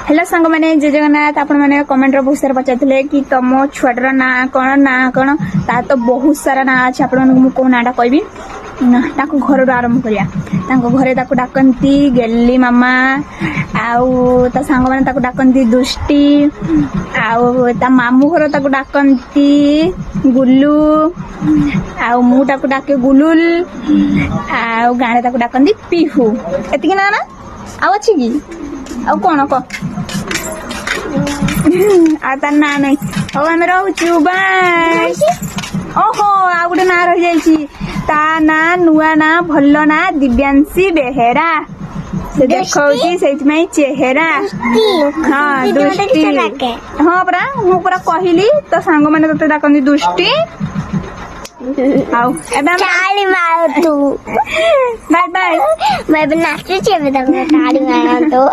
hello सांग मैंने जय जगन्नाथ आपण मैंने कमेंट रो बहुत सारा पचारथिले कि तुम छुआटर ना कौन ता तो बहुत सारा ना अच्छे आपण को नाटा कहबी ताको घर आरंभ करिया ताको घरे ताको डाकंती गेली मामा आउ ता सांग माने ताको डाकंती दुष्टी आउ ता मामू घर ताको डाकंती गुल्लू आउ मु ताको डाके गुलुल आउ गाणे ताको डाकंती पिहू एतिक ना ना आउ अछि की आउ कोन को आ ता ना नहीं हो हम रहउछु बाय ओहो आ गुटे ना रह जाईची ता ना नुआ ना भल्लो ना दिव्यांशी बेहेरा से देखौची सेति में चेहरा हां दुष्टी हां परा मु परा कहिली तो सांग माने तते डाकंदी दुष्टी आओ एबे ताली मार तू बाय बाय मैं भी नाचू छे मैं ताली मार तो